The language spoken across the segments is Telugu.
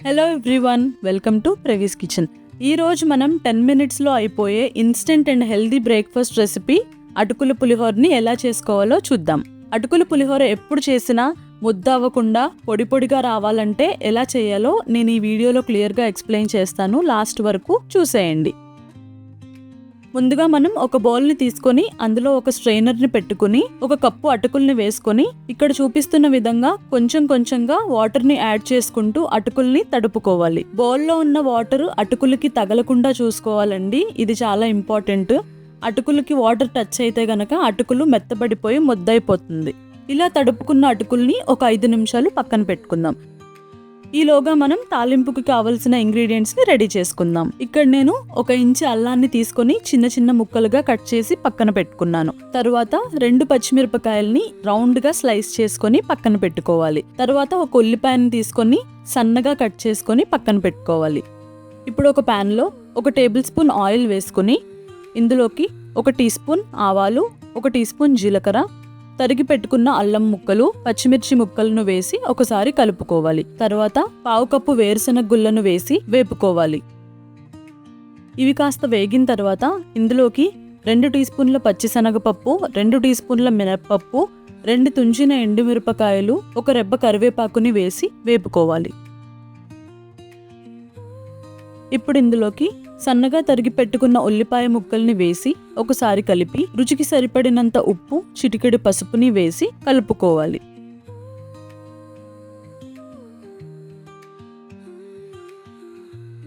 Hello everyone, welcome to ప్రవీస్ kitchen. ఈరోజు మనం 10 మినిట్స్లో అయిపోయే instant and healthy breakfast recipe అటుకుల పులిహోరని ఎలా చేసుకోవాలో చూద్దాం. అటుకుల పులిహోర ఎప్పుడు చేసినా ముద్ద అవ్వకుండా పొడి పొడిగా రావాలంటే ఎలా చేయాలో నేను ఈ వీడియోలో క్లియర్గా ఎక్స్ప్లెయిన్ చేస్తాను. లాస్ట్ వరకు చూసేయండి. ముందుగా మనం ఒక బౌల్ని తీసుకొని అందులో ఒక స్ట్రైనర్ని పెట్టుకుని ఒక కప్పు అటుకుల్ని వేసుకొని ఇక్కడ చూపిస్తున్న విధంగా కొంచెం కొంచెంగా వాటర్ని యాడ్ చేసుకుంటూ అటుకుల్ని తడుపుకోవాలి. బౌల్లో ఉన్న వాటర్ అటుకులకి తగలకుండా చూసుకోవాలండి, ఇది చాలా ఇంపార్టెంట్. అటుకులకి వాటర్ టచ్ అయితే గనక అటుకులు మెత్తబడిపోయి ముద్దయిపోతుంది. ఇలా తడుపుకున్న అటుకుల్ని ఒక 5 నిమిషాలు పక్కన పెట్టుకుందాం. ఈలోగా మనం తాలింపుకి కావలసిన ఇంగ్రీడియంట్స్ని రెడీ చేసుకుందాం. ఇక్కడ నేను 1 ఇంచు అల్లాన్ని తీసుకొని చిన్న చిన్న ముక్కలుగా కట్ చేసి పక్కన పెట్టుకున్నాను. తరువాత 2 పచ్చిమిరపకాయల్ని రౌండ్గా స్లైస్ చేసుకొని పక్కన పెట్టుకోవాలి. తర్వాత ఒక ఉల్లిపాయని తీసుకొని సన్నగా కట్ చేసుకొని పక్కన పెట్టుకోవాలి. ఇప్పుడు ఒక ప్యాన్లో 1 టేబుల్ స్పూన్ ఆయిల్ వేసుకొని ఇందులోకి 1 టీ స్పూన్ ఆవాలు, 1 టీ స్పూన్ జీలకర్ర, తరిగి పెట్టుకున్న అల్లం ముక్కలు, పచ్చిమిర్చి ముక్కలను వేసి ఒకసారి కలుపుకోవాలి. తర్వాత 1/2 కప్పు వేరుశనగ గుళ్ళను వేసి వేపుకోవాలి. ఇవి కాస్త వేగిన తర్వాత ఇందులోకి 2 టీ స్పూన్ల పచ్చిశనగపప్పు, 2 టీ స్పూన్ల మినప్పప్పు, 2 తుంచిన ఎండుమిరపకాయలు, 1 రెబ్బ కరివేపాకుని వేసి వేపుకోవాలి. ఇప్పుడు ఇందులోకి సన్నగా తరిగి పెట్టుకున్న ఉల్లిపాయ ముక్కల్ని వేసి ఒకసారి కలిపి రుచికి సరిపడినంత ఉప్పు, చిటికెడు పసుపుని వేసి కలుపుకోవాలి.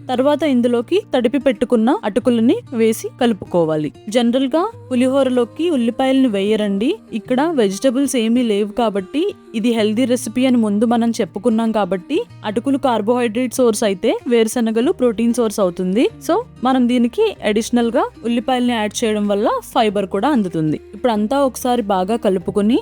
తర్వాత ఇందులోకి తడిపి పెట్టుకున్న అటుకులని వేసి కలుపుకోవాలి. జనరల్ గా పులిహోరలోకి ఉల్లిపాయలను వేయరండి, ఇక్కడ వెజిటబుల్స్ ఏమీ లేవు కాబట్టి ఇది హెల్దీ రెసిపీ అని ముందు మనం చెప్పుకున్నాం కాబట్టి అటుకులు కార్బోహైడ్రేట్ సోర్స్ అయితే వేరుశనగలు ప్రోటీన్ సోర్స్ అవుతుంది. సో మనం దీనికి అడిషనల్ గా ఉల్లిపాయలని యాడ్ చేయడం వల్ల ఫైబర్ కూడా అందుతుంది. ఇప్పుడు అంతా ఒకసారి బాగా కలుపుకొని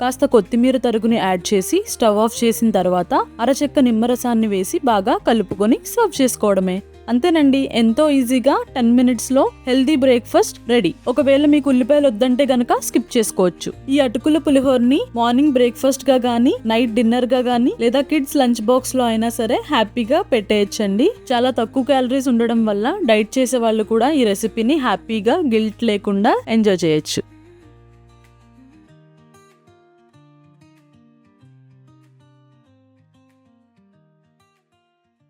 కాస్త కొత్తిమీర తరుగుని యాడ్ చేసి స్టవ్ ఆఫ్ చేసిన తర్వాత అరచెక్క నిమ్మరసాన్ని వేసి బాగా కలుపుకొని సర్వ్ చేసుకోవడమే. అంతేనండి, ఎంతో ఈజీగా 10 మినిట్స్లో హెల్దీ బ్రేక్ఫాస్ట్ రెడీ. ఒకవేళ మీకు ఉల్లిపాయలు వద్దంటే గనక స్కిప్ చేసుకోవచ్చు. ఈ అటుకుల పులిహోరని మార్నింగ్ బ్రేక్ఫాస్ట్ గా గానీ, నైట్ డిన్నర్ గా గానీ, లేదా కిడ్స్ లంచ్ బాక్స్ లో అయినా సరే హ్యాపీగా పెట్టేయచ్చండి. చాలా తక్కువ క్యాలరీస్ ఉండడం వల్ల డైట్ చేసే వాళ్ళు కూడా ఈ రెసిపీని హ్యాపీగా గిల్ట్ లేకుండా ఎంజాయ్ చేయొచ్చు.